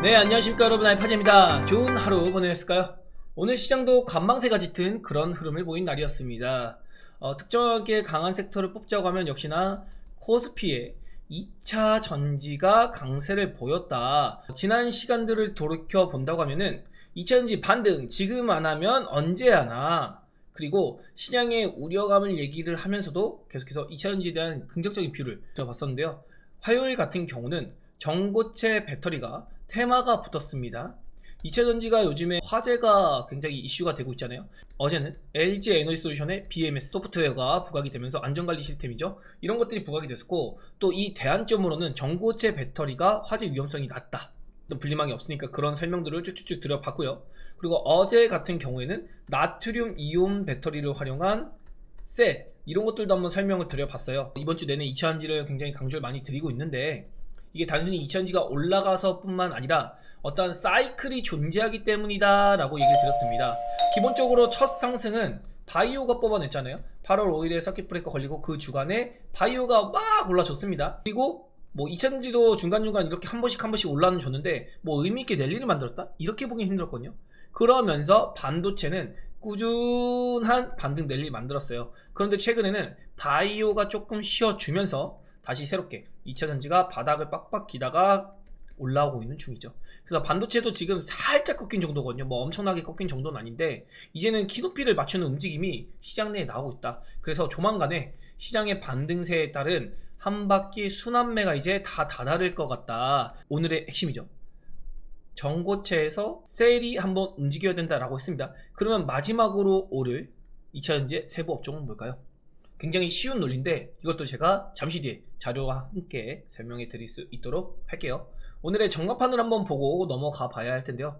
네, 안녕하십니까 여러분, 아이파제입니다. 좋은 하루 보내셨을까요? 오늘 시장도 관망세가 짙은 그런 흐름을 보인 날이었습니다. 특정하게 강한 섹터를 뽑자고 하면 역시나 코스피의 2차 전지가 강세를 보였다. 지난 시간들을 돌이켜 본다고 하면은 2차 전지 반등 지금 안 하면 언제 하나, 그리고 시장의 우려감을 얘기를 하면서도 계속해서 2차 전지에 대한 긍정적인 뷰를 들어봤었는데요. 화요일 같은 경우는 전고체 배터리가 테마가 붙었습니다. 2차 전지가 요즘에 화제가 굉장히 이슈가 되고 있잖아요. 어제는 LG 에너지솔루션의 BMS 소프트웨어가 부각이 되면서 안전관리 시스템이죠. 이런 것들이 부각이 됐었고, 또 이 대안점으로는 전고체 배터리가 화재 위험성이 낮다. 또 분리망이 없으니까 그런 설명들을 쭉쭉쭉 드려봤고요. 그리고 어제 같은 경우에는 나트륨 이온 배터리를 활용한 셀, 이런 것들도 한번 설명을 드려봤어요. 이번 주 내내 2차 전지를 굉장히 강조를 많이 드리고 있는데, 이게 단순히 2차 전지가 올라가서 뿐만 아니라 어떠한 사이클이 존재하기 때문이다 라고 얘기를 드렸습니다. 기본적으로 첫 상승은 바이오가 뽑아냈잖아요. 8월 5일에 서킷 브레이커 걸리고 그 주간에 바이오가 막 올라줬습니다. 그리고 뭐 2차 전지도 중간중간 이렇게 한 번씩 올라는 줬는데 뭐 의미있게 랠리를 만들었다? 이렇게 보긴 힘들었거든요. 그러면서 반도체는 꾸준한 반등 랠리 만들었어요. 그런데 최근에는 바이오가 조금 쉬어주면서 다시 새롭게 2차 전지가 바닥을 빡빡 기다가 올라오고 있는 중이죠. 그래서 반도체도 지금 살짝 꺾인 정도거든요. 뭐 엄청나게 꺾인 정도는 아닌데, 이제는 키높이를 맞추는 움직임이 시장 내에 나오고 있다. 그래서 조만간에 시장의 반등세에 따른 한 바퀴 순환매가 이제 다 다다를 것 같다. 오늘의 핵심이죠. 전고체에서 셀이 한번 움직여야 된다라고 했습니다. 그러면 마지막으로 오를 2차 전지의 세부 업종은 뭘까요? 굉장히 쉬운 논리인데 이것도 제가 잠시 뒤에 자료와 함께 설명해 드릴 수 있도록 할게요. 오늘의 전광판을 한번 보고 넘어가 봐야 할 텐데요.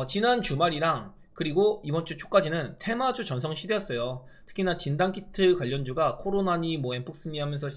지난 주말이랑 그리고 이번 주 초까지는 테마주 전성시대였어요. 특히나 진단키트 관련주가 코로나니 뭐 엠폭스니 하면서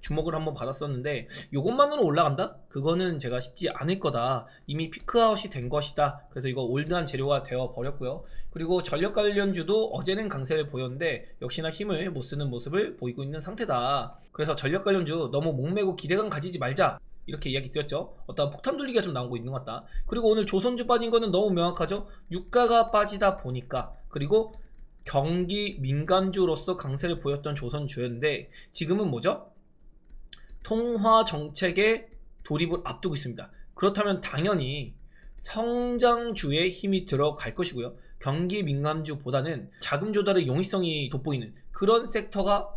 주목을 한번 받았었는데, 요것만으로 올라간다? 그거는 제가 쉽지 않을 거다. 이미 피크아웃이 된 것이다. 그래서 이거 올드한 재료가 되어 버렸고요. 그리고 전력 관련주도 어제는 강세를 보였는데 역시나 힘을 못 쓰는 모습을 보이고 있는 상태다. 그래서 전력 관련주 너무 목매고 기대감 가지지 말자, 이렇게 이야기 드렸죠. 어떤 폭탄 돌리기가 좀 나오고 있는 것 같다. 그리고 오늘 조선주 빠진 거는 너무 명확하죠. 유가가 빠지다 보니까, 그리고 경기 민감주로서 강세를 보였던 조선주였는데 지금은 뭐죠? 통화 정책의 돌입을 앞두고 있습니다. 그렇다면 당연히 성장주에 힘이 들어갈 것이고요. 경기 민감주보다는 자금 조달의 용이성이 돋보이는 그런 섹터가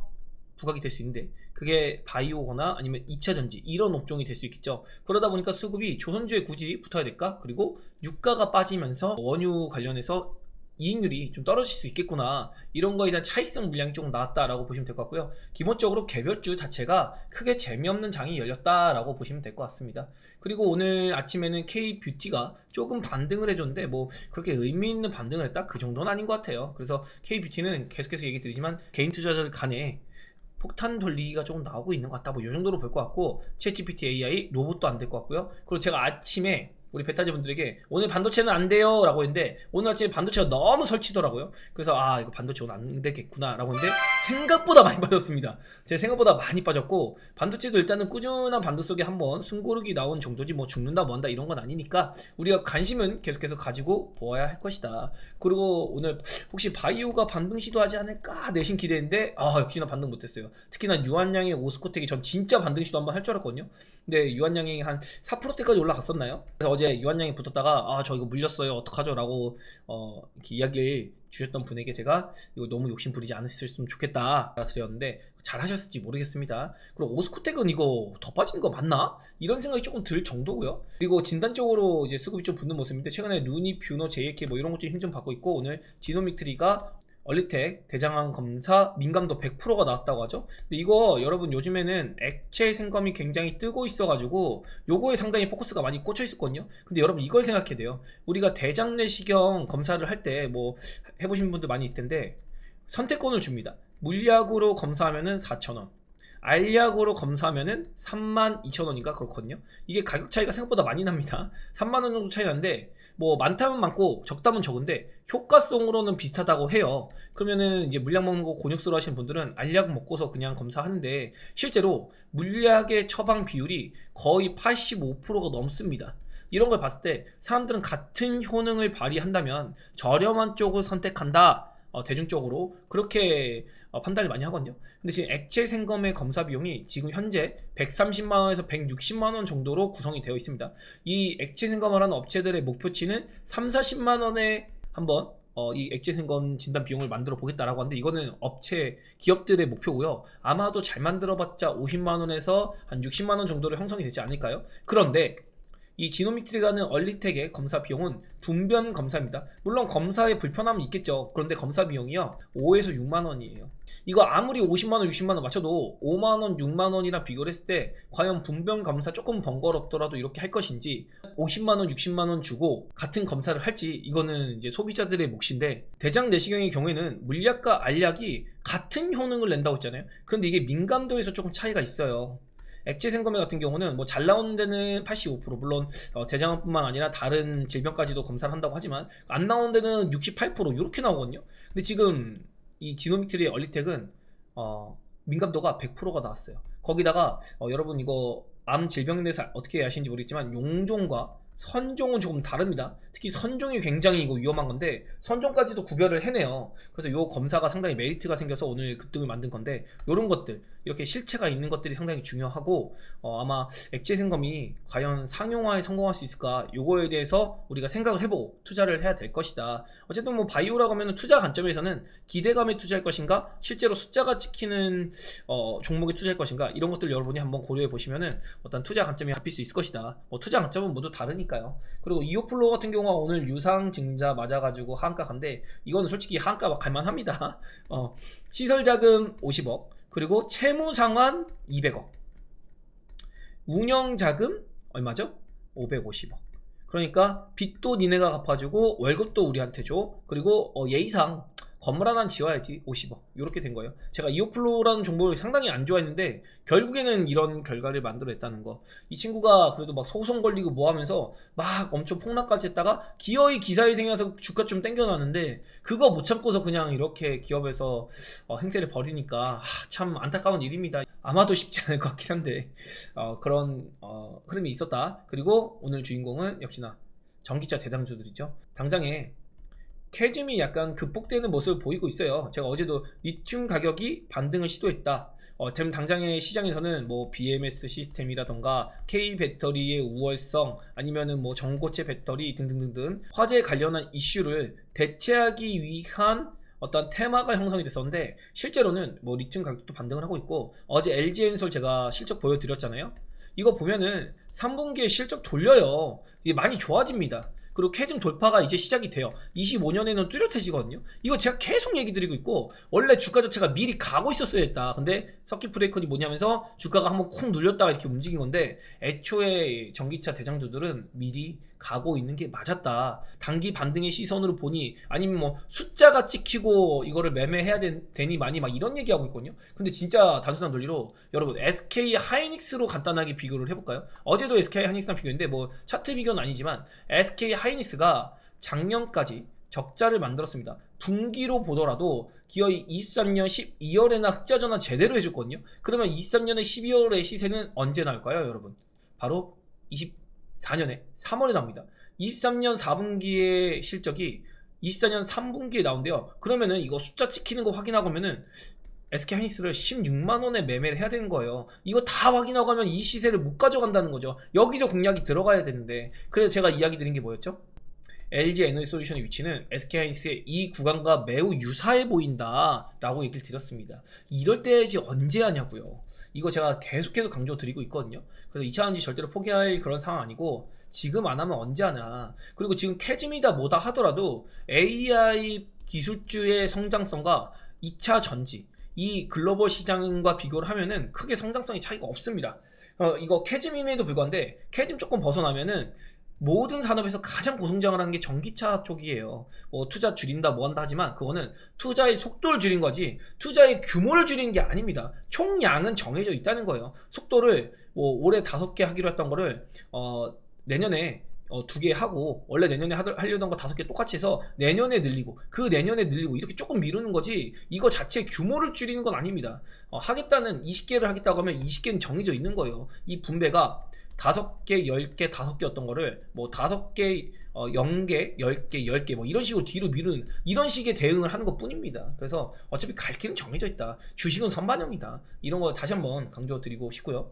부각이 될 수 있는데, 그게 바이오거나 아니면 2차 전지 이런 업종이 될 수 있겠죠. 그러다 보니까 수급이 조선주에 굳이 붙어야 될까? 그리고 유가가 빠지면서 원유 관련해서 이익률이 좀 떨어질 수 있겠구나, 이런 거에 대한 차익성 물량이 조금 나왔다라고 보시면 될 것 같고요. 기본적으로 개별주 자체가 크게 재미없는 장이 열렸다라고 보시면 될 것 같습니다. 그리고 오늘 아침에는 K뷰티가 조금 반등을 해줬는데 뭐 그렇게 의미 있는 반등을 했다? 그 정도는 아닌 것 같아요. 그래서 K뷰티는 계속해서 얘기 드리지만 개인 투자자들 간에 폭탄 돌리기가 조금 나오고 있는 것 같다, 뭐 이 정도로 볼 것 같고, 챗GPT AI 로봇도 안 될 것 같고요. 그리고 제가 아침에 우리 베타즈 분들에게 오늘 반도체는 안 돼요 라고 했는데, 오늘 아침에 반도체가 너무 설치더라고요. 그래서 이거 반도체 오늘 안 되겠구나 라고 했는데 생각보다 많이 빠졌습니다. 제 생각보다 많이 빠졌고, 반도체도 일단은 꾸준한 반도 속에 한번 숨고르기 나온 정도지 뭐 죽는다 뭔다 이런 건 아니니까 우리가 관심은 계속해서 가지고 보아야 할 것이다. 그리고 오늘 혹시 바이오가 반등 시도하지 않을까 내심 기대했는데 역시나 반등 못했어요. 특히나 유한양의 오스코텍이 전 진짜 반등 시도 한번 할 줄 알았거든요. 근데 유한양이 한 4%대까지 올라갔었나요? 그래서 어제 유한양이 붙었다가 저 이거 물렸어요 어떡하죠 라고 이렇게 이야기를 주셨던 분에게 제가 이거 너무 욕심 부리지 않으셨으면 좋겠다 드렸는데 잘 하셨을지 모르겠습니다. 그리고 오스코텍은 이거 더 빠진 거 맞나? 이런 생각이 조금 들 정도고요. 그리고 진단적으로 이제 수급이 좀 붙는 모습인데, 최근에 루니, 뷰노, JK 뭐 이런 것들이 힘 좀 받고 있고, 오늘 지노믹트리가 얼리텍 대장암 검사 민감도 100%가 나왔다고 하죠. 근데 이거 여러분 요즘에는 액체 생검이 굉장히 뜨고 있어가지고 요거에 상당히 포커스가 많이 꽂혀 있었거든요. 근데 여러분 이걸 생각해야 돼요. 우리가 대장 내시경 검사를 할 때 뭐 해보신 분들 많이 있을 텐데 선택권을 줍니다. 물약으로 검사하면은 4,000원, 알약으로 검사하면은 32,000원인가 그렇거든요. 이게 가격 차이가 생각보다 많이 납니다. 3만원 정도 차이 나는데 뭐 많다면 많고 적다면 적은데 효과성으로는 비슷하다고 해요. 그러면은 이제 물약 먹는 거 곤욕스러워 하시는 분들은 알약 먹고서 그냥 검사하는데, 실제로 물약의 처방 비율이 거의 85%가 넘습니다. 이런 걸 봤을 때 사람들은 같은 효능을 발휘한다면 저렴한 쪽을 선택한다. 대중적으로 그렇게 판단을 많이 하거든요. 근데 지금 액체 생검의 검사 비용이 지금 현재 130만원에서 160만원 정도로 구성이 되어 있습니다. 이 액체 생검을 하는 업체들의 목표치는 3, 40만원에 한번 이 액체 생검 진단 비용을 만들어 보겠다라고 하는데, 이거는 업체 기업들의 목표고요. 아마도 잘 만들어봤자 50만원에서 한 60만원 정도로 형성이 되지 않을까요? 그런데 이 지노미트리라는 얼리텍의 검사 비용은 분변 검사입니다. 물론 검사에 불편함은 있겠죠. 그런데 검사 비용이요 5에서 6만원이에요. 이거 아무리 50만원 60만원 맞춰도 5만원 6만원이랑 비교를 했을 때 과연 분변 검사 조금 번거롭더라도 이렇게 할 것인지, 50만원 60만원 주고 같은 검사를 할지, 이거는 이제 소비자들의 몫인데, 대장 내시경의 경우에는 물약과 알약이 같은 효능을 낸다고 했잖아요. 그런데 이게 민감도에서 조금 차이가 있어요. 액체 생검회 같은 경우는 뭐 잘 나오는 데는 85%, 물론 대장암뿐만 아니라 다른 질병까지도 검사를 한다고 하지만 안 나오는 데는 68% 이렇게 나오거든요. 근데 지금 이 지노미트리 얼리텍은 민감도가 100%가 나왔어요. 거기다가 여러분 이거 암 질병에 대해서 어떻게 아시는지 모르겠지만 용종과 선종은 조금 다릅니다. 특히 선종이 굉장히 이거 위험한 건데 선종까지도 구별을 해내요. 그래서 요 검사가 상당히 메리트가 생겨서 오늘 급등을 만든 건데, 요런 것들, 이렇게 실체가 있는 것들이 상당히 중요하고, 아마 액체 생검이 과연 상용화에 성공할 수 있을까, 요거에 대해서 우리가 생각을 해보고 투자를 해야 될 것이다. 어쨌든 뭐 바이오라고 하면 투자 관점에서는 기대감에 투자할 것인가, 실제로 숫자가 찍히는 종목에 투자할 것인가, 이런 것들 여러분이 한번 고려해 보시면은 어떤 투자 관점이 잡힐 수 있을 것이다. 투자 관점은 모두 다르니까요. 그리고 이오플로우 같은 경우가 오늘 유상증자 맞아가지고 하한가 간데, 이거는 솔직히 하한가 갈만합니다. 시설자금 50억, 그리고 채무상환 200억, 운영자금 얼마죠? 550억. 그러니까 빚도 니네가 갚아주고 월급도 우리한테 줘. 그리고 예의상 건물 하나 지어야지 50억, 이렇게 된 거예요. 제가 이오플로우라는 정보를 상당히 안 좋아했는데 결국에는 이런 결과를 만들어냈다는 거. 이 친구가 그래도 막 소송 걸리고 뭐 하면서 막 엄청 폭락까지 했다가 기어이 기사에 생겨서 주가 좀 땡겨놨는데, 그거 못 참고서 그냥 이렇게 기업에서 행태를 벌이니까 참 안타까운 일입니다. 아마도 쉽지 않을 것 같긴 한데 그런 흐름이 있었다. 그리고 오늘 주인공은 역시나 전기차 대장주들이죠. 당장에 캐즘이 약간 극복되는 모습을 보이고 있어요. 제가 어제도 리튬 가격이 반등을 시도했다. 지금 당장의 시장에서는 뭐 BMS 시스템이라던가 K 배터리의 우월성, 아니면은 뭐 전고체 배터리 등등등등 화재 관련한 이슈를 대체하기 위한 어떤 테마가 형성이 됐었는데, 실제로는 뭐 리튬 가격도 반등을 하고 있고, 어제 LG엔솔 제가 실적 보여드렸잖아요. 이거 보면은 3분기에 실적 돌려요. 이게 많이 좋아집니다. 그리고 캐즘 돌파가 이제 시작이 돼요. 25년에는 뚜렷해지거든요. 이거 제가 계속 얘기 드리고 있고, 원래 주가 자체가 미리 가고 있었어야 했다. 근데 서킷 브레이커니 뭐냐면서 주가가 한번 쿵 눌렸다가 이렇게 움직인 건데, 애초에 전기차 대장주들은 미리 가고 있는 게 맞았다. 단기 반등의 시선으로 보니, 아니면 뭐 숫자가 찍히고 이거를 매매해야 되니 많이 막 이런 얘기하고 있거든요. 근데 진짜 단순한 논리로 여러분 SK 하이닉스로 간단하게 비교를 해볼까요? 어제도 SK 하이닉스랑 비교했는데 뭐 차트 비교는 아니지만 SK 하이닉스가 작년까지 적자를 만들었습니다. 분기로 보더라도 기어이 23년 12월에나 흑자 전환 제대로 해줬거든요. 그러면 23년의 12월의 시세는 언제 나올까요, 여러분? 바로 24년에 3월에 나옵니다. 23년 4분기의 실적이 24년 3분기에 나온대요. 그러면은 이거 숫자 찍히는 거 확인하고 하면은 SK 하이닉스를 16만원에 매매를 해야 되는 거예요. 이거 다 확인하고 하면 이 시세를 못 가져간다는 거죠. 여기서 공략이 들어가야 되는데, 그래서 제가 이야기 드린 게 뭐였죠? LG 에너지 솔루션의 위치는 SK 하이닉스의 이 구간과 매우 유사해 보인다 라고 얘기를 드렸습니다. 이럴 때지 언제 하냐고요. 이거 제가 계속해서 강조 드리고 있거든요. 그래서 2차전지 절대로 포기할 그런 상황 아니고, 지금 안 하면 언제 하나. 그리고 지금 캐즘이다 뭐다 하더라도 AI 기술주의 성장성과 2차 전지, 이 글로벌 시장과 비교를 하면은 크게 성장성이 차이가 없습니다. 이거 캐즘임에도 불구한데, 캐즘 조금 벗어나면은 모든 산업에서 가장 고성장을 하는 게 전기차 쪽이에요. 뭐 투자 줄인다 뭐 한다 하지만 그거는 투자의 속도를 줄인 거지 투자의 규모를 줄이는 게 아닙니다. 총량은 정해져 있다는 거예요. 속도를 뭐 올해 5개 하기로 했던 거를 내년에 2개 하고, 원래 내년에 하려던 거 5개 똑같이 해서 내년에 늘리고, 그 내년에 늘리고, 이렇게 조금 미루는 거지 이거 자체 규모를 줄이는 건 아닙니다. 하겠다는 20개를 하겠다고 하면 20개는 정해져 있는 거예요. 이 분배가 5개, 10개, 5개였던 거를 뭐 5개, 0개, 10개, 10개 뭐 이런 식으로 뒤로 미루는 이런 식의 대응을 하는 것 뿐입니다. 그래서 어차피 갈 길은 정해져 있다. 주식은 선반영이다. 이런 거 다시 한번 강조드리고 싶고요.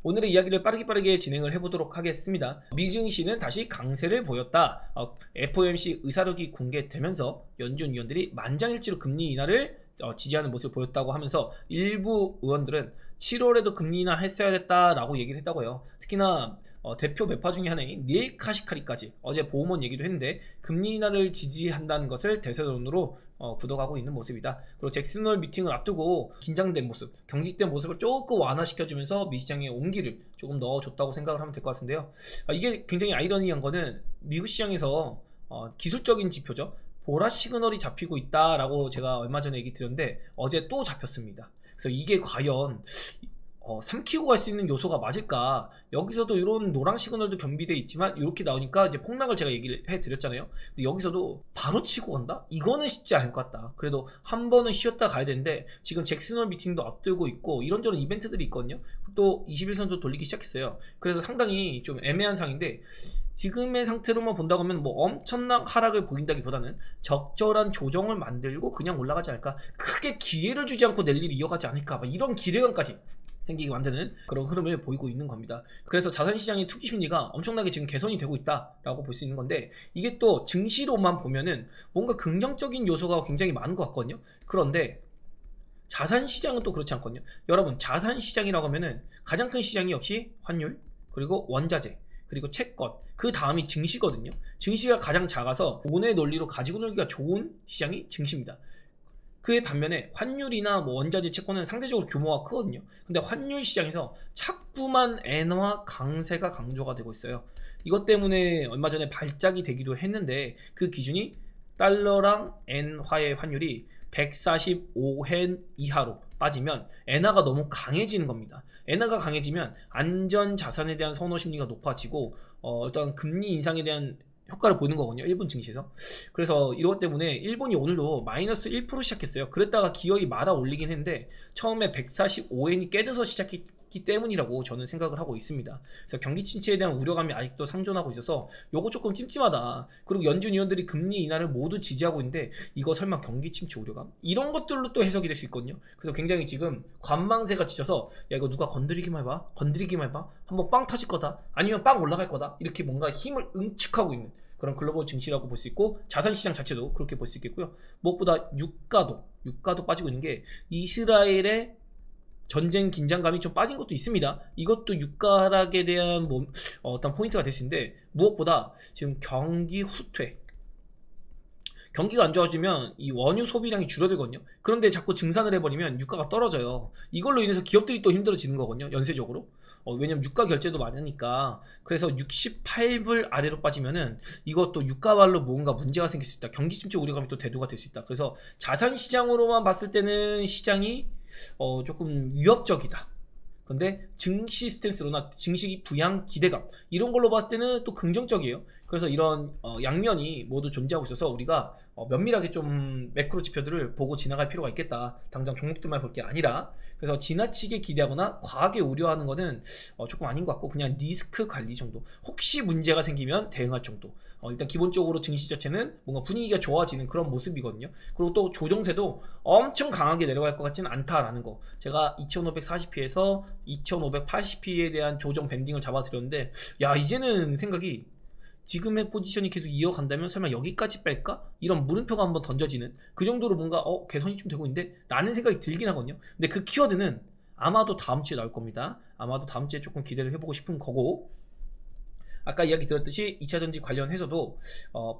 오늘의 이야기를 빠르게 진행을 해보도록 하겠습니다. 미증시는 다시 강세를 보였다. FOMC 의사록이 공개되면서 연준 위원들이 만장일치로 금리 인하를 지지하는 모습을 보였다고 하면서 일부 의원들은 7월에도 금리 인하 했어야 됐다라고 얘기를 했다고요. 특히나 대표 매파 중에 하나인 닐 카시카리까지 어제 보험원 얘기도 했는데 금리 인하를 지지한다는 것을 대세론으로 굳어가고 있는 모습이다. 그리고 잭슨홀 미팅을 앞두고 긴장된 모습, 경직된 모습을 조금 완화시켜주면서 미시장에 온기를 조금 넣어줬다고 생각을 하면 될 것 같은데요. 이게 굉장히 아이러니한 거는 미국 시장에서 기술적인 지표죠. 보라 시그널이 잡히고 있다라고 제가 얼마 전에 얘기 드렸는데 어제 또 잡혔습니다. 그래서 이게 과연 삼키고 갈 수 있는 요소가 맞을까? 여기서도 이런 노랑 시그널도 겸비되어 있지만 이렇게 나오니까 이제 폭락을 제가 얘기를 해드렸잖아요. 근데 여기서도 바로 치고 간다? 이거는 쉽지 않을 것 같다. 그래도 한 번은 쉬었다 가야 되는데 지금 잭슨홀 미팅도 앞두고 있고 이런저런 이벤트들이 있거든요. 또 21선도 돌리기 시작했어요. 그래서 상당히 좀 애매한 상인데 지금의 상태로만 본다고 하면 뭐 엄청난 하락을 보인다기보다는 적절한 조정을 만들고 그냥 올라가지 않을까? 크게 기회를 주지 않고 낼 일이 이어가지 않을까? 이런 기대감까지 생기게 만드는 그런 흐름을 보이고 있는 겁니다. 그래서 자산시장의 투기 심리가 엄청나게 지금 개선이 되고 있다라고 볼 수 있는 건데 이게 또 증시로만 보면은 뭔가 긍정적인 요소가 굉장히 많은 것 같거든요. 그런데 자산시장은 또 그렇지 않거든요. 여러분 자산시장이라고 하면은 가장 큰 시장이 역시 환율 그리고 원자재 그리고 채권 그 다음이 증시거든요. 증시가 가장 작아서 돈의 논리로 가지고 놀기가 좋은 시장이 증시입니다. 그에 반면에 환율이나 뭐 원자재 채권은 상대적으로 규모가 크거든요. 근데 환율 시장에서 자꾸만 엔화 강세가 강조가 되고 있어요. 이것 때문에 얼마 전에 발작이 되기도 했는데 그 기준이 달러랑 엔화의 환율이 145엔 이하로 빠지면 엔화가 너무 강해지는 겁니다. 엔화가 강해지면 안전 자산에 대한 선호 심리가 높아지고 일단 금리 인상에 대한 효과를 보는 거거든요. 일본 증시에서. 그래서 이것 때문에 일본이 오늘도 마이너스 1% 시작했어요. 그랬다가 기어이 말아 올리긴 했는데 처음에 145엔이 깨져서 시작했기 때문이라고 저는 생각을 하고 있습니다. 그래서 경기 침체에 대한 우려감이 아직도 상존하고 있어서 요거 조금 찜찜하다. 그리고 연준 위원들이 금리 인하를 모두 지지하고 있는데 이거 설마 경기 침체 우려감? 이런 것들로 또 해석이 될 수 있거든요. 그래서 굉장히 지금 관망세가 지쳐서 야 이거 누가 건드리기만 해봐 한번 빵 터질 거다 아니면 빵 올라갈 거다 이렇게 뭔가 힘을 응축하고 있는 그런 글로벌 증시라고 볼 수 있고 자산시장 자체도 그렇게 볼 수 있겠고요. 무엇보다 유가도 빠지고 있는 게 이스라엘의 전쟁 긴장감이 좀 빠진 것도 있습니다. 이것도 유가 하락에 대한 어떤 포인트가 될 수 있는데 무엇보다 지금 경기 후퇴 경기가 안 좋아지면 이 원유 소비량이 줄어들거든요. 그런데 자꾸 증산을 해버리면 유가가 떨어져요. 이걸로 인해서 기업들이 또 힘들어지는 거거든요. 연쇄적으로. 왜냐면 유가 결제도 많으니까. 그래서 68불 아래로 빠지면은 이것도 유가발로 뭔가 문제가 생길 수 있다. 경기 침체 우려감이 또 대두가 될 수 있다. 그래서 자산 시장으로만 봤을 때는 시장이 조금 위협적이다. 근데 증시 스탠스로나 증시 부양 기대감 이런 걸로 봤을 때는 또 긍정적이에요. 그래서 이런 양면이 모두 존재하고 있어서 우리가 면밀하게 좀 매크로 지표들을 보고 지나갈 필요가 있겠다. 당장 종목들만 볼 게 아니라. 그래서 지나치게 기대하거나 과하게 우려하는 거는 조금 아닌 것 같고 그냥 리스크 관리 정도. 혹시 문제가 생기면 대응할 정도. 일단 기본적으로 증시 자체는 뭔가 분위기가 좋아지는 그런 모습이거든요. 그리고 또 조정세도 엄청 강하게 내려갈 것 같지는 않다라는 거. 제가 2540p에서 2580p에 대한 조정 밴딩을 잡아드렸는데 야 이제는 생각이 지금의 포지션이 계속 이어간다면 설마 여기까지 뺄까? 이런 물음표가 한번 던져지는 그 정도로 뭔가 개선이 좀 되고 있는데 라는 생각이 들긴 하거든요. 근데 그 키워드는 아마도 다음 주에 나올 겁니다. 아마도 다음 주에 조금 기대를 해보고 싶은 거고 아까 이야기 들었듯이 2차전지 관련해서도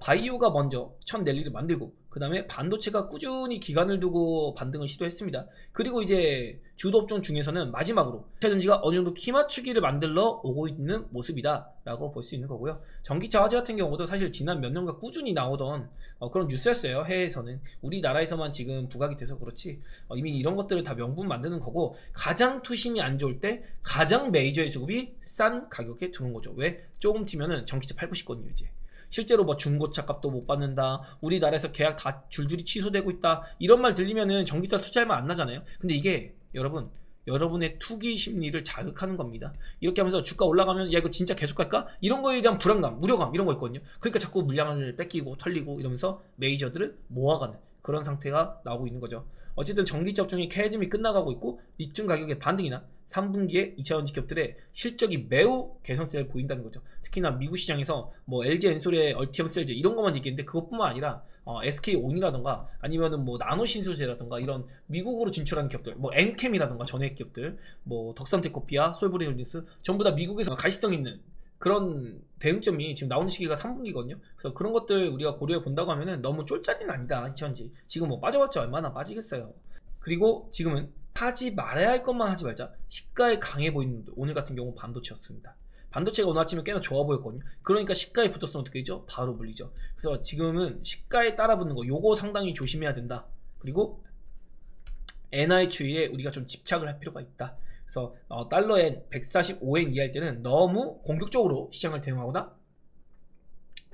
바이오가 먼저 첫 랠리를 만들고 그 다음에 반도체가 꾸준히 기간을 두고 반등을 시도했습니다. 그리고 이제 주도 업종 중에서는 마지막으로 2차전지가 어느 정도 키 맞추기를 만들러 오고 있는 모습이다 라고 볼 수 있는 거고요. 전기차 화재 같은 경우도 사실 지난 몇 년간 꾸준히 나오던 그런 뉴스였어요. 해외에서는. 우리나라에서만 지금 부각이 돼서 그렇지 이미 이런 것들을 다 명분 만드는 거고 가장 투심이 안 좋을 때 가장 메이저의 수급이 싼 가격에 드는 거죠. 왜? 조금 튀면은 전기차 팔고 싶거든요 이제. 실제로 뭐 중고차 값도 못 받는다. 우리나라에서 계약 다 줄줄이 취소되고 있다. 이런 말 들리면은 전기차 투자하면 안 나잖아요. 근데 이게 여러분 여러분의 투기 심리를 자극하는 겁니다. 이렇게 하면서 주가 올라가면 야 이거 진짜 계속 갈까? 이런 거에 대한 불안감, 우려감 이런 거 있거든요. 그러니까 자꾸 물량을 뺏기고 털리고 이러면서 메이저들을 모아가는 그런 상태가 나오고 있는 거죠. 어쨌든 전기차 업종이 캐즘이 끝나가고 있고 리튬 가격의 반등이나 3분기에 2차전지 기업들의 실적이 매우 개선세를 보인다는 거죠. 특히나 미국 시장에서 뭐 LG 엔솔의 얼티엄 셀즈 이런 것만 얘기했는데 그것뿐만 아니라 SK온이라던가 아니면은 뭐 나노신소재라던가 이런 미국으로 진출하는 기업들, 뭐 엔캠이라던가 전액 기업들, 뭐 덕산테크코피아, 솔브리홀딩스 전부 다 미국에서 가시성 있는 그런 대응점이 지금 나오는 시기가 3분기거든요. 그래서 그런 것들 우리가 고려해 본다고 하면은 너무 쫄짜리는 아니다. 현지 지금 뭐 빠져봤자 얼마나 빠지겠어요. 그리고 지금은 하지 말아야 할 것만 하지 말자. 시가에 강해 보이는 오늘 같은 경우 반도체였습니다. 반도체가 오늘 아침에 꽤나 좋아 보였거든요. 그러니까 시가에 붙었으면 어떻게 되죠? 바로 물리죠. 그래서 지금은 시가에 따라 붙는 거 요거 상당히 조심해야 된다. 그리고 엔화의 추이에 우리가 좀 집착을 할 필요가 있다. 그래서 달러엔 145엔 이하일 때는 너무 공격적으로 시장을 대응하거나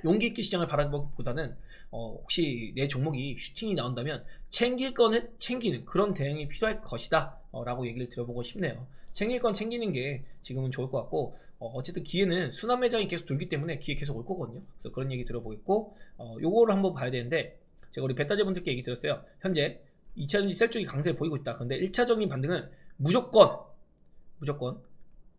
용기 있게 시장을 바라보기보다는 혹시 내 종목이 슈팅이 나온다면 챙길 거는 챙기는 그런 대응이 필요할 것이다 라고 얘기를 드려보고 싶네요. 챙길 건 챙기는 게 지금은 좋을 것 같고 어쨌든 기회는 순환 매장이 계속 돌기 때문에 기회 계속 올 거거든요. 그래서 그런 얘기 들어보겠고 요거를 한번 봐야 되는데 제가 우리 베타제분들께 얘기 드렸어요. 현재 2차전지 셀 쪽이 강세를 보이고 있다. 그런데 1차적인 반등은 무조건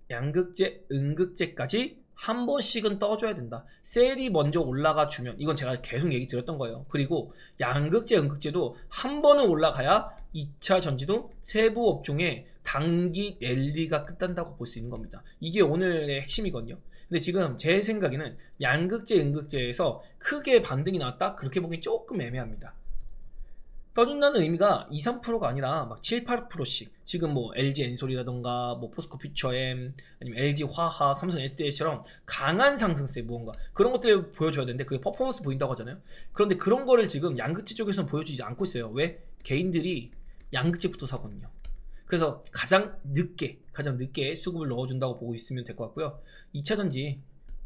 양극재, 음극재까지 한 번씩은 떠줘야 된다. 셀이 먼저 올라가 주면 이건 제가 계속 얘기 드렸던 거예요. 그리고 양극재, 음극재도 한 번은 올라가야 2차 전지도 세부 업종의 단기 랠리가 끝난다고 볼 수 있는 겁니다. 이게 오늘의 핵심이거든요. 근데 지금 제 생각에는 양극재, 음극재에서 크게 반등이 나왔다? 그렇게 보기 조금 애매합니다. 떠준다는 의미가 2, 3%가 아니라 막 7, 8%씩 지금 뭐 LG 엔솔이라던가 뭐 포스코 퓨처엠 아니면 LG 화학, 삼성 SDS처럼 강한 상승세 무언가 그런 것들을 보여줘야 되는데 그게 퍼포먼스 보인다고 하잖아요. 그런데 그런 거를 지금 양극재 쪽에서는 보여주지 않고 있어요. 왜? 개인들이 양극재부터 사거든요. 그래서 가장 늦게 수급을 넣어준다고 보고 있으면 될 것 같고요. 2차전지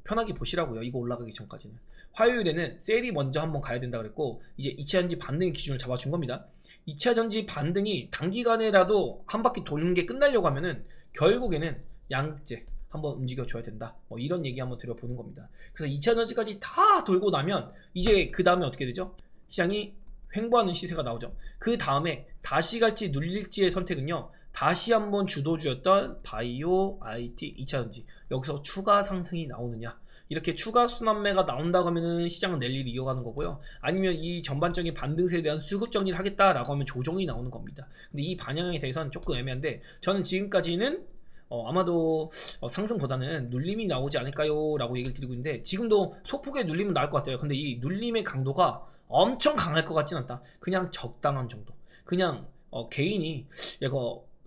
편하게 보시라고요. 이거 올라가기 전까지는. 화요일에는 셀이 먼저 한번 가야 된다 그랬고 이제 2차전지 반등의 기준을 잡아준 겁니다. 2차전지 반등이 단기간에라도 한 바퀴 도는 게 끝나려고 하면은 결국에는 양극재 한번 움직여줘야 된다. 뭐 이런 얘기 한번 드려보는 겁니다. 그래서 2차전지까지 다 돌고 나면 이제 그 다음에 어떻게 되죠? 시장이 횡보하는 시세가 나오죠. 그 다음에 다시 갈지 눌릴지의 선택은요. 다시 한번 주도주였던 바이오, IT, 2차전지 여기서 추가 상승이 나오느냐 이렇게 추가 순환매가 나온다고 하면은 시장은 랠리를 이어가는 거고요. 아니면 이 전반적인 반등세에 대한 수급 정리를 하겠다라고 하면 조정이 나오는 겁니다. 근데 이 방향에 대해서는 조금 애매한데 저는 지금까지는 아마도 상승보다는 눌림이 나오지 않을까요? 라고 얘기를 드리고 있는데 지금도 소폭의 눌림은 나올 것 같아요. 근데 이 눌림의 강도가 엄청 강할 것 같진 않다. 그냥 적당한 정도. 그냥 개인이 얘가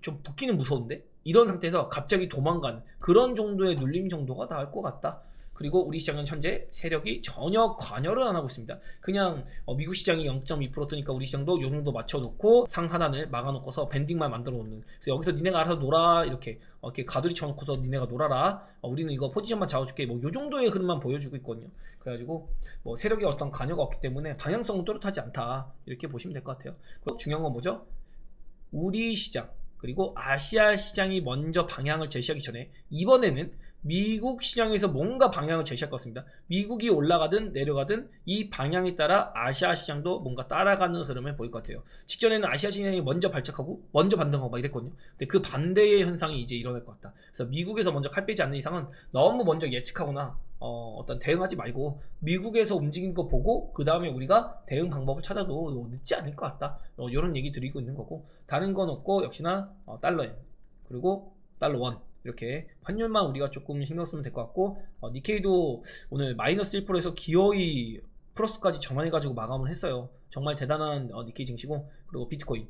좀 붙기는 무서운데 이런 상태에서 갑자기 도망가는 그런 정도의 눌림 정도가 나올 것 같다. 그리고 우리 시장은 현재 세력이 전혀 관여를 안 하고 있습니다. 그냥 미국 시장이 0.2% 뜨니까 우리 시장도 요 정도 맞춰놓고 상 하나를 막아놓고서 밴딩만 만들어 놓는. 그래서 여기서 니네가 알아서 놀아 이렇게 가두리 쳐놓고서 니네가 놀아라. 우리는 이거 포지션만 잡아줄게. 뭐 요 정도의 흐름만 보여주고 있거든요. 그래가지고 뭐 세력의 어떤 관여가 없기 때문에 방향성은 또렷하지 않다 이렇게 보시면 될 것 같아요. 그리고 중요한 건 뭐죠? 우리 시장 그리고 아시아 시장이 먼저 방향을 제시하기 전에 이번에는 미국 시장에서 뭔가 방향을 제시할 것 같습니다. 미국이 올라가든 내려가든 이 방향에 따라 아시아 시장도 뭔가 따라가는 흐름을 보일 것 같아요. 직전에는 아시아 시장이 먼저 발작하고 먼저 반등하고 막 이랬거든요. 근데 그 반대의 현상이 이제 일어날 것 같다. 그래서 미국에서 먼저 칼 빼지 않는 이상은 너무 먼저 예측하거나 어떤 대응하지 말고 미국에서 움직이는 거 보고 그 다음에 우리가 대응 방법을 찾아도 늦지 않을 것 같다. 이런 얘기 드리고 있는 거고 다른 건 없고 역시나 달러엔 그리고 달러원 이렇게 환율만 우리가 조금 신경 쓰면 될 것 같고 니케이도 오늘 마이너스 1%에서 기어이 플러스까지 전환해가지고 마감을 했어요. 정말 대단한 니케이 증시고 그리고 비트코인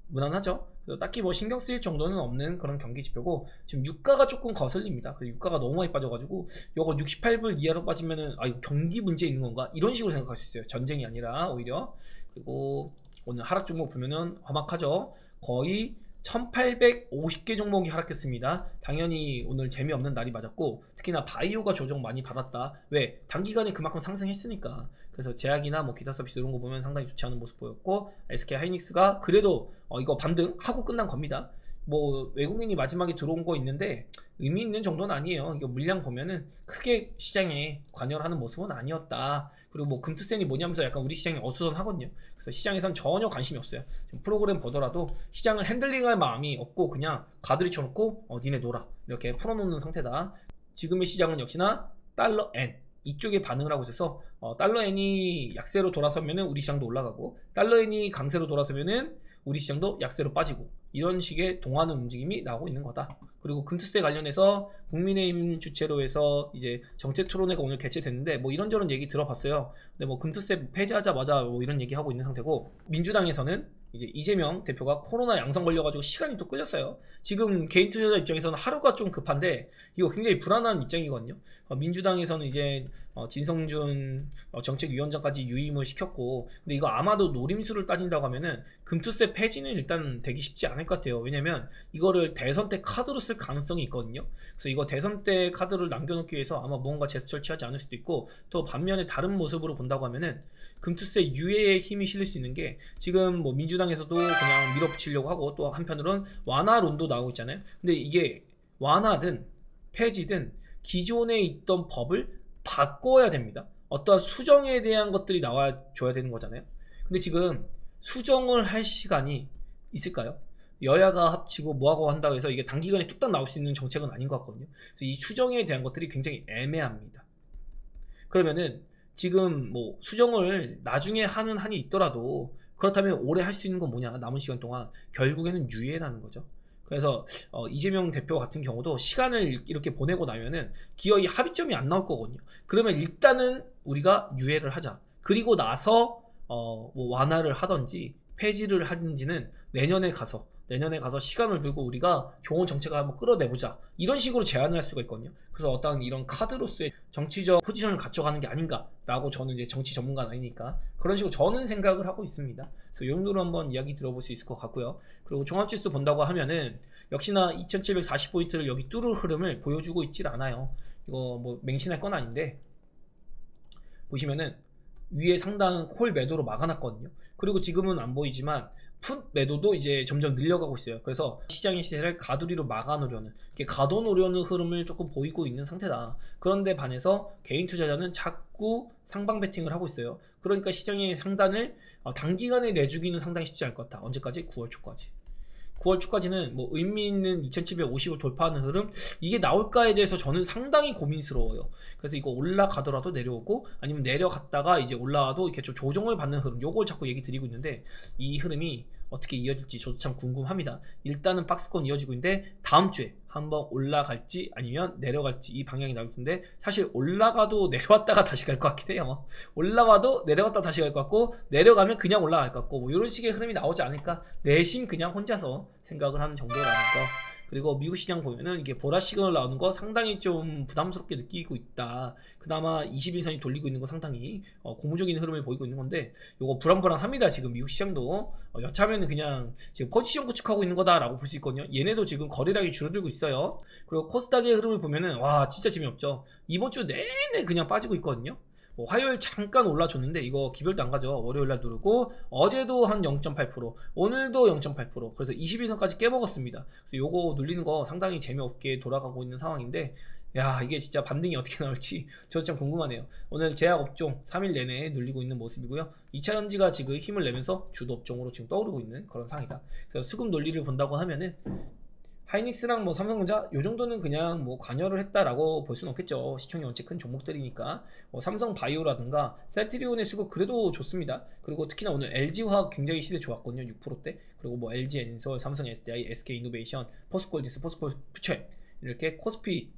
무난하죠. 딱히 뭐 신경 쓰일 정도는 없는 그런 경기 지표고 지금 유가가 조금 거슬립니다. 유가가 너무 많이 빠져가지고 요거 68불 이하로 빠지면은 이거 경기 문제 있는 건가 이런 식으로 생각할 수 있어요. 전쟁이 아니라 오히려. 그리고 오늘 하락 종목 보면은 험악하죠. 거의 1850개 종목이 하락했습니다. 당연히 오늘 재미없는 날이 맞았고 특히나 바이오가 조정 많이 받았다. 왜? 단기간에 그만큼 상승했으니까. 그래서 제약이나 뭐 기타 서비스 이런 거 보면 상당히 좋지 않은 모습 보였고 SK 하이닉스가 그래도 이거 반등하고 끝난 겁니다. 뭐 외국인이 마지막에 들어온 거 있는데 의미 있는 정도는 아니에요. 이거 물량 보면은 크게 시장에 관여를 하는 모습은 아니었다. 그리고 뭐 금투센이 뭐냐면서 약간 우리 시장이 어수선하거든요. 그래서 시장에선 전혀 관심이 없어요. 프로그램 보더라도 시장을 핸들링할 마음이 없고 그냥 가두리 쳐놓고 니네 놀아 이렇게 풀어놓는 상태다. 지금의 시장은 역시나 달러 N 이쪽에 반응을 하고 있어서 달러 N이 약세로 돌아서면은 우리 시장도 올라가고 달러 N이 강세로 돌아서면은 우리 시장도 약세로 빠지고 이런 식의 동하는 움직임이 나오고 있는 거다. 그리고 금투세 관련해서 국민의힘 주체로 해서 이제 정책 토론회가 오늘 개최됐는데 뭐 이런저런 얘기 들어봤어요. 근데 뭐 금투세 폐지하자마자 뭐 이런 얘기 하고 있는 상태고 민주당에서는 이제 이재명 대표가 코로나 양성 걸려가지고 시간이 또 끌렸어요. 지금 개인 투자자 입장에서는 하루가 좀 급한데 이거 굉장히 불안한 입장이거든요. 민주당에서는 이제 진성준 정책위원장까지 유임을 시켰고 근데 이거 아마도 노림수를 따진다고 하면은 금투세 폐지는 일단 되기 쉽지 않을 것 같아요. 왜냐면 이거를 대선 때 카드로 쓸 가능성이 있거든요. 그래서 이거 대선 때 카드를 남겨놓기 위해서 아마 무언가 제스처를 취하지 않을 수도 있고 또 반면에 다른 모습으로 본다고 하면은 금투세 유예에 힘이 실릴 수 있는 게 지금 뭐 민주당에서도 그냥 밀어붙이려고 하고 또 한편으로는 완화론도 나오고 있잖아요. 근데 이게 완화든 폐지든 기존에 있던 법을 바꿔야 됩니다. 어떠한 수정에 대한 것들이 나와줘야 되는 거잖아요. 근데 지금 수정을 할 시간이 있을까요? 여야가 합치고 뭐하고 한다고 해서 이게 단기간에 뚝딱 나올 수 있는 정책은 아닌 것 같거든요. 그래서 이 수정에 대한 것들이 굉장히 애매합니다. 그러면은 지금 뭐 수정을 나중에 하는 한이 있더라도 그렇다면 올해 할 수 있는 건 뭐냐? 남은 시간 동안 결국에는 유예라는 거죠. 그래서 이재명 대표 같은 경우도 시간을 이렇게 보내고 나면은 기어이 합의점이 안 나올 거거든요. 그러면 일단은 우리가 유예를 하자. 그리고 나서 뭐 완화를 하든지 폐지를 하든지는 내년에 가서 시간을 두고 우리가 좋은 정책을 한번 끌어내보자 이런 식으로 제안을 할 수가 있거든요. 그래서 어떤 이런 카드로서의 정치적 포지션을 갖춰가는 게 아닌가라고 저는 이제 정치 전문가는 아니니까 그런 식으로 저는 생각을 하고 있습니다. 그래서 이 정도로 한번 이야기 들어볼 수 있을 것 같고요. 그리고 종합지수 본다고 하면은 역시나 2740포인트를 여기 뚫을 흐름을 보여주고 있질 않아요. 이거 뭐 맹신할 건 아닌데 보시면은 위에 상당 콜 매도로 막아놨거든요. 그리고 지금은 안 보이지만 풋 매도도 이제 점점 늘려가고 있어요. 그래서 시장의 시세를 가두리로 막아놓으려는 가둬놓으려는 흐름을 조금 보이고 있는 상태다. 그런데 반해서 개인 투자자는 자꾸 상방 베팅을 하고 있어요. 그러니까 시장의 상단을 단기간에 내주기는 상당히 쉽지 않을 것 같다. 언제까지? 9월 초까지. 9월 초까지는 뭐 의미 있는 2750을 돌파하는 흐름 이게 나올까에 대해서 저는 상당히 고민스러워요. 그래서 이거 올라가더라도 내려오고 아니면 내려갔다가 이제 올라와도 이렇게 좀 조정을 받는 흐름 요걸 자꾸 얘기 드리고 있는데 이 흐름이 어떻게 이어질지 저도 참 궁금합니다. 일단은 박스권 이어지고 있는데 다음 주에 한번 올라갈지 아니면 내려갈지 이 방향이 나올 텐데 사실 올라가도 내려왔다가 다시 갈 것 같긴 해요. 올라와도 내려갔다 다시 갈 것 같고 내려가면 그냥 올라갈 것 같고 뭐 이런 식의 흐름이 나오지 않을까 내심 그냥 혼자서 생각을 하는 정도라는 거. 그리고 미국 시장 보면은 이게 보라 시그널 나오는 거 상당히 좀 부담스럽게 느끼고 있다. 그나마 21선이 돌리고 있는 거 상당히 고무적인 흐름을 보이고 있는 건데 요거 불안불안합니다. 지금 미국 시장도 여차하면 그냥 지금 포지션 구축하고 있는 거다라고 볼 수 있거든요. 얘네도 지금 거래량이 줄어들고 있어요. 그리고 코스닥의 흐름을 보면은 와 진짜 재미없죠. 이번 주 내내 그냥 빠지고 있거든요. 뭐 화요일 잠깐 올라줬는데 이거 기별도 안 가죠. 월요일날 누르고 어제도 한 0.8% 오늘도 0.8% 그래서 21선까지 깨먹었습니다. 그래서 요거 눌리는 거 상당히 재미없게 돌아가고 있는 상황인데 야 이게 진짜 반등이 어떻게 나올지 저도 참 궁금하네요. 오늘 제약업종 3일 내내 눌리고 있는 모습이고요. 2차전지가 지금 힘을 내면서 주도 업종으로 지금 떠오르고 있는 그런 상황이다. 그래서 수급 논리를 본다고 하면은 하이닉스랑 뭐 삼성전자 요 정도는 그냥 뭐 관여를 했다라고 볼 수는 없겠죠. 시총이 원체 큰 종목들이니까 뭐 삼성바이오라든가 셀트리온의 수급 그래도 좋습니다. 그리고 특히나 오늘 LG화학 굉장히 시세 좋았거든요. 6%대. 그리고 뭐 LG엔솔, 삼성 SDI, SK이노베이션, 포스코홀딩스, 포스코퓨처 이렇게 코스피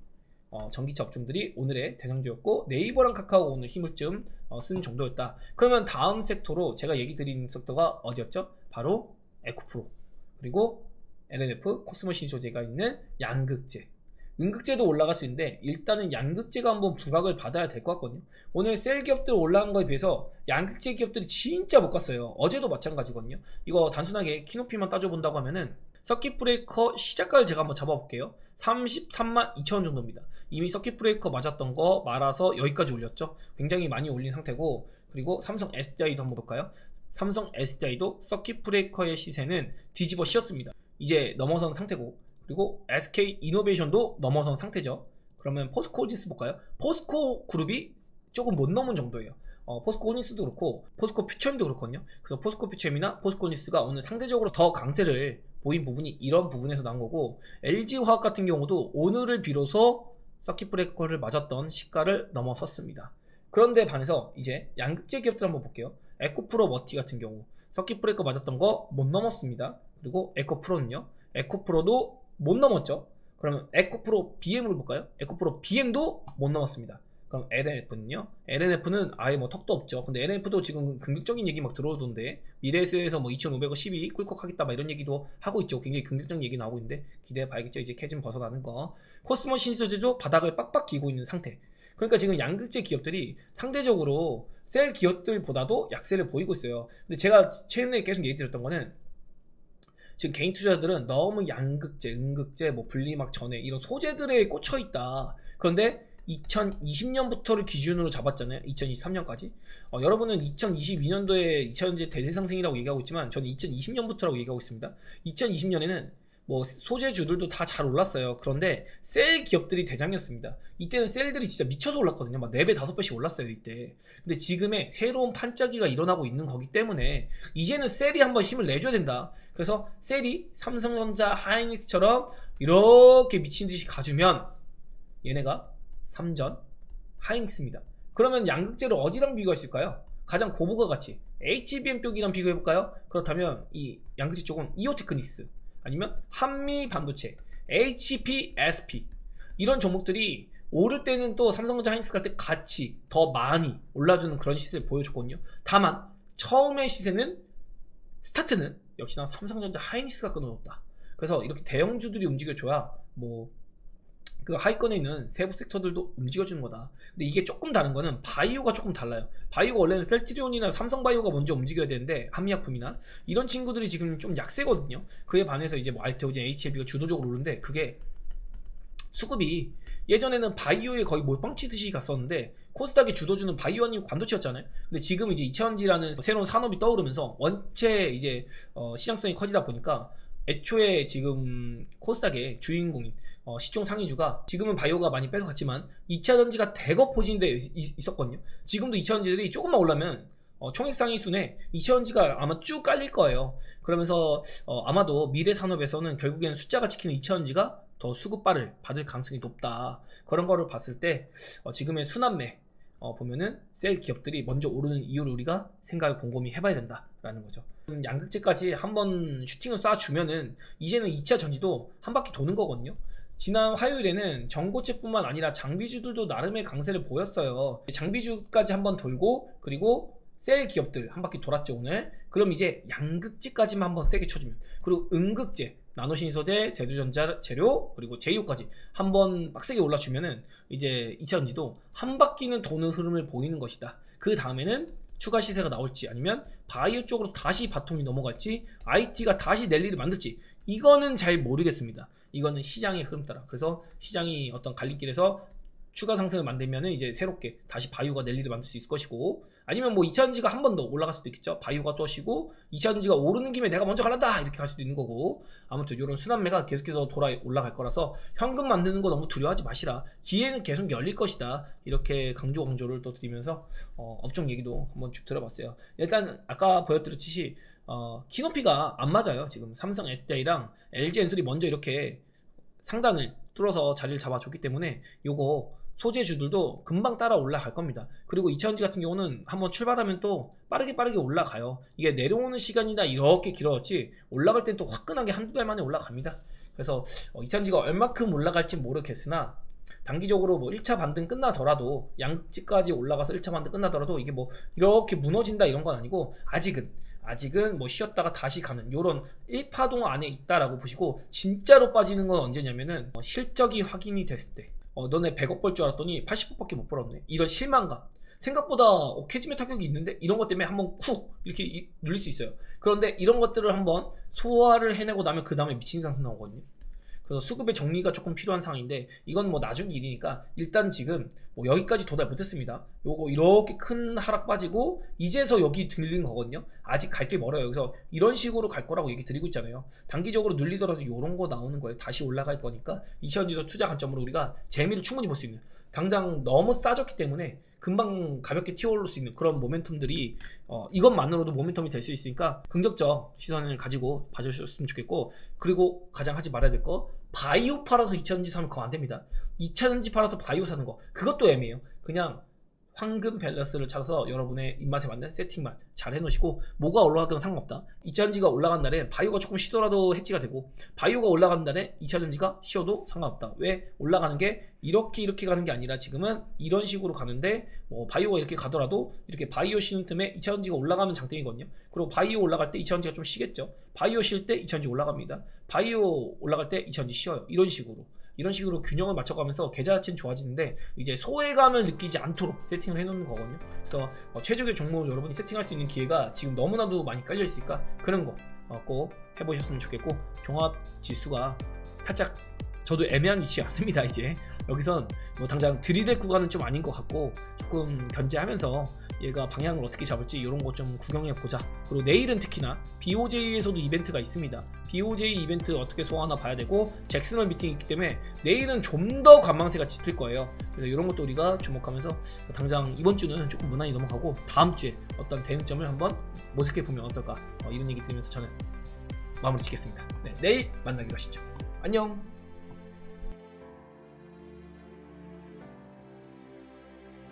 전기차 업종들이 오늘의 대상주였고 네이버랑 카카오 오늘 힘을 좀 쓴 정도였다. 그러면 다음 섹터로 제가 얘기 드린 섹터가 어디였죠? 바로 에코프로 그리고 LNF, 코스모신 소재가 있는 양극재. 음극재도 올라갈 수 있는데 일단은 양극재가 한번 부각을 받아야 될 것 같거든요. 오늘 셀 기업들 올라간 거에 비해서 양극재 기업들이 진짜 못 갔어요. 어제도 마찬가지거든요. 이거 단순하게 키높이만 따져본다고 하면은 서킷 브레이커 시작가를 제가 한번 잡아볼게요. 33만 2천 원 정도입니다. 이미 서킷 브레이커 맞았던 거 말아서 여기까지 올렸죠. 굉장히 많이 올린 상태고 그리고 삼성 SDI도 한번 볼까요? 삼성 SDI도 서킷 브레이커의 시세는 뒤집어 씌웠습니다. 이제 넘어선 상태고, 그리고 SK 이노베이션도 넘어선 상태죠. 그러면 포스코 홀딩스 볼까요? 포스코 그룹이 조금 못 넘은 정도예요. 포스코 홀딩스도 그렇고 포스코 퓨처엠도 그렇거든요. 그래서 포스코 퓨처엠이나 포스코 홀딩스가 오늘 상대적으로 더 강세를 보인 부분이 이런 부분에서 나온 거고, LG화학 같은 경우도 오늘을 비로소 서킷 브레이커를 맞았던 시가를 넘어섰습니다. 그런데 반해서 이제 양극재 기업들 한번 볼게요. 에코프로 머티 같은 경우 서킷 브레이커 맞았던 거 못 넘었습니다. 그리고 에코프로는요, 에코프로도 못 넘었죠. 그러면 에코프로 BM을 볼까요? 에코프로 BM도 못 넘었습니다. 그럼 LNF는요? LNF는 아예 뭐 턱도 없죠. 근데 LNF도 지금 긍정적인 얘기 막 들어오던데, 미래에서에서 뭐 2,500원 12 꿀꺽하겠다 막 이런 얘기도 하고 있죠. 굉장히 긍정적인 얘기 나오고 있는데 기대해 봐야겠죠. 이제 캐즘 벗어나는 거. 코스모 신소재도 바닥을 빡빡 기고 있는 상태. 그러니까 지금 양극재 기업들이 상대적으로 셀 기업들보다도 약세를 보이고 있어요. 근데 제가 최근에 계속 얘기 드렸던 거는, 지금 개인 투자자들은 너무 양극재, 음극재, 뭐 분리막 전해 이런 소재들에 꽂혀 있다. 그런데 2020년부터를 기준으로 잡았잖아요. 2023년까지. 여러분은 2022년도에 2차전지 대대상승이라고 얘기하고 있지만 저는 2020년부터라고 얘기하고 있습니다. 2020년에는 뭐 소재주들도 다 잘 올랐어요. 그런데 셀 기업들이 대장이었습니다. 이때는 셀들이 진짜 미쳐서 올랐거든요. 막 4배, 5배씩 올랐어요, 이때. 근데 지금의 새로운 판짜기가 일어나고 있는 거기 때문에 이제는 셀이 한번 힘을 내줘야 된다. 그래서 셀이 삼성전자, 하이닉스처럼 이렇게 미친 듯이 가주면 얘네가 삼전, 하이닉스입니다. 그러면 양극재를 어디랑 비교할 수 있을까요? 가장 고부가 가치 HBM 쪽이랑 비교해볼까요? 그렇다면 이 양극재 쪽은 이오테크닉스, 아니면 한미 반도체, HPSP, 이런 종목들이 오를 때는 또 삼성전자, 하이닉스 같은 같이 더 많이 올라주는 그런 시세를 보여줬거든요. 다만 처음의 시세는, 스타트는 역시나 삼성전자, 하이닉스가 끊어줬다. 그래서 이렇게 대형주들이 움직여줘야 뭐 그 하위권에 있는 세부 섹터들도 움직여주는 거다. 근데 이게 조금 다른 거는 바이오가 조금 달라요. 바이오가 원래는 셀트리온이나 삼성바이오가 먼저 움직여야 되는데, 한미약품이나 이런 친구들이 지금 좀 약세거든요. 그에 반해서 이제 뭐 알테오젠, HLB가 주도적으로 오르는데, 그게 수급이 예전에는 바이오에 거의 몰빵치듯이 갔었는데 코스닥이 주도주는 바이오 아니면 관도치였잖아요. 근데 지금 이제 2차전지라는 새로운 산업이 떠오르면서 원체 이제 시장성이 커지다 보니까 애초에 지금 코스닥의 주인공인 시총 상위주가 지금은 바이오가 많이 뺏어갔지만 2차전지가 대거 포진되어 있었거든요. 지금도 2차전지들이 조금만 올라면 총액 상위 순에 2차전지가 아마 쭉 깔릴 거예요. 그러면서 아마도 미래 산업에서는 결국에는 숫자가 지키는 2차전지가 더 수급발을 받을 가능성이 높다. 그런 거를 봤을 때 지금의 순환매 보면은 셀 기업들이 먼저 오르는 이유를 우리가 생각을 곰곰이 해봐야 된다라는 거죠. 양극재까지 한번 슈팅을 쏴주면은 이제는 2차 전지도 한 바퀴 도는 거거든요. 지난 화요일에는 전고체뿐만 아니라 장비주들도 나름의 강세를 보였어요. 장비주까지 한번 돌고, 그리고 셀 기업들 한 바퀴 돌았죠 오늘. 그럼 이제 양극재까지만 한번 세게 쳐주면, 그리고 음극재, 나노신소재, 제두전자 재료, 그리고 제이오까지 한번 빡세게 올라주면은 이제 2차전지도 한 바퀴는 도는 흐름을 보이는 것이다. 그 다음에는 추가 시세가 나올지, 아니면 바이오 쪽으로 다시 바통이 넘어갈지, IT가 다시 랠리를 만들지, 이거는 잘 모르겠습니다. 이거는 시장의 흐름 따라. 그래서 시장이 어떤 갈림길에서 추가 상승을 만들면은 이제 새롭게 다시 바이오가 랠리를 만들 수 있을 것이고, 아니면 뭐 2차전지가 한 번 더 올라갈 수도 있겠죠. 바이오가 떠시고 2차전지가 오르는 김에 내가 먼저 갈란다 이렇게 갈 수도 있는 거고. 아무튼 이런 순환매가 계속해서 돌아 올라갈 거라서 현금 만드는 거 너무 두려워하지 마시라. 기회는 계속 열릴 것이다. 이렇게 강조를 또 드리면서 업종 얘기도 한번 쭉 들어봤어요. 일단 아까 보여드렸듯이 키높이가 안 맞아요. 지금 삼성 SDI랑 LG 엔솔이 먼저 이렇게 상단을 뚫어서 자리를 잡아줬기 때문에 요거 소재주들도 금방 따라 올라갈 겁니다. 그리고 2차전지 같은 경우는 한번 출발하면 또 빠르게 올라가요. 이게 내려오는 시간이나 이렇게 길어졌지 올라갈 땐 또 화끈하게 한두 달 만에 올라갑니다. 그래서 2차전지가 얼마큼 올라갈지 모르겠으나 단기적으로 뭐 1차 반등 끝나더라도, 양지까지 올라가서 1차 반등 끝나더라도 이게 뭐 이렇게 무너진다 이런 건 아니고, 아직은 뭐 쉬었다가 다시 가는 요런 1파동 안에 있다라고 보시고, 진짜로 빠지는 건 언제냐면은 실적이 확인이 됐을 때, 너네 100억 벌 줄 알았더니 80억밖에 못 벌었네, 이런 실망감, 생각보다 캐즘의 타격이 있는데 이런 것 때문에 한번 쿡 이렇게 눌릴 수 있어요. 그런데 이런 것들을 한번 소화를 해내고 나면 그 다음에 미친 상승 나오거든요. 그래서 수급의 정리가 조금 필요한 상황인데 이건 뭐 나중 일이니까 일단 지금 뭐 여기까지 도달 못했습니다. 요거 이렇게 큰 하락 빠지고 이제서 여기 들린 거거든요. 아직 갈 게 멀어요. 그래서 이런 식으로 갈 거라고 얘기 드리고 있잖아요. 단기적으로 눌리더라도 이런 거 나오는 거예요. 다시 올라갈 거니까 2000년도 투자 관점으로 우리가 재미를 충분히 볼 수 있는, 당장 너무 싸졌기 때문에 금방 가볍게 튀어오를 수 있는 그런 모멘텀들이 이것만으로도 모멘텀이 될 수 있으니까 긍정적 시선을 가지고 봐주셨으면 좋겠고, 그리고 가장 하지 말아야 될 거, 바이오 팔아서 2차전지 사면 그거 안 됩니다. 2차전지 팔아서 바이오 사는 거 그것도 애매해요. 그냥 황금 밸런스를 찾아서 여러분의 입맛에 맞는 세팅만 잘 해놓으시고, 뭐가 올라가든 상관없다. 2차전지가 올라간 날에 바이오가 조금 쉬더라도 해지가 되고, 바이오가 올라간 날에 2차전지가 쉬어도 상관없다. 왜? 올라가는 게 이렇게 가는 게 아니라 지금은 이런 식으로 가는데, 뭐 바이오가 이렇게 가더라도 이렇게 바이오 쉬는 틈에 2차전지가 올라가면 장땡이거든요. 그리고 바이오 올라갈 때 2차전지가 좀 쉬겠죠. 바이오 쉴 때 2차전지 올라갑니다. 바이오 올라갈 때 2차전지 쉬어요. 이런 식으로 균형을 맞춰가면서 계좌 자체는 좋아지는데 이제 소외감을 느끼지 않도록 세팅을 해놓는 거거든요. 그래서 최적의 종목을 여러분이 세팅할 수 있는 기회가 지금 너무나도 많이 깔려 있으니까 그런 거 꼭 해보셨으면 좋겠고, 종합 지수가 살짝 저도 애매한 위치에 왔습니다. 이제 여기선 뭐 당장 들이댈 구간은 좀 아닌 것 같고, 조금 견제하면서 얘가 방향을 어떻게 잡을지 이런 거 좀 구경해 보자. 그리고 내일은 특히나 BOJ에서도 이벤트가 있습니다. BOJ 이벤트 어떻게 소화하나 봐야 되고, 잭슨홀 미팅이 있기 때문에 내일은 좀 더 관망세가 짙을 거예요. 그래서 이런 것도 우리가 주목하면서 당장 이번 주는 조금 무난히 넘어가고 다음 주에 어떤 대응점을 한번 모색해 보면 어떨까, 이런 얘기 드리면서 저는 마무리 짓겠습니다. 네, 내일 만나기로 하시죠. 안녕.